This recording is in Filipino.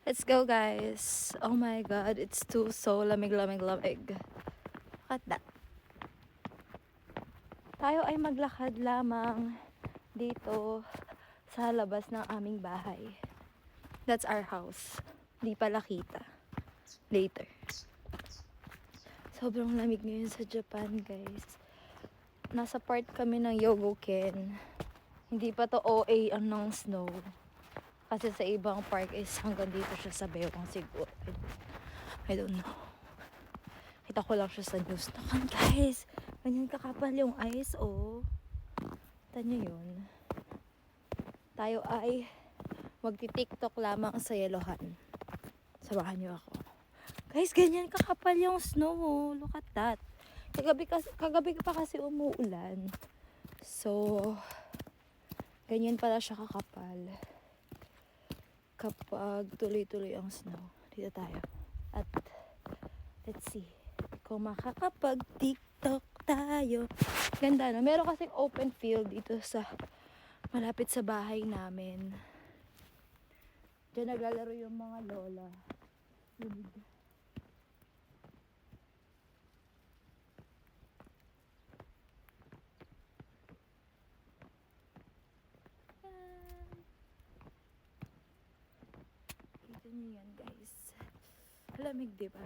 Let's go, guys. Oh my god, it's too so lamig. Look at that. Tayo ay maglakad lamang dito sa labas ng aming bahay. That's our house. Di pala kita. Later. Sobrang lamig ngayon sa Japan, guys. Nasa part kami ng Yogoken. Hindi pa to OA ng snow. Kasi sa ibang park is hanggang dito siya sa bewang siguro. I don't know. Kita ko lang siya sa news. Nakan, guys. Ganyan kakapal yung ice, oh. Kita nyo yun. Tayo ay magti-tiktok lamang sa Yelohan. Samahan nyo ako. Guys, ganyan kakapal yung snow, oh. Look at that. Kagabi pa kasi umuulan. So, ganyan pala siya kakapal. Kapag tuloy-tuloy ang snow. Dito tayo. At, let's see. Kung makakapag-tiktok tayo. Ganda, no? Meron kasing open field dito sa malapit sa bahay namin. Diyan naglalaro yung mga lola. Kita niyo yan, guys. Lamig, diba?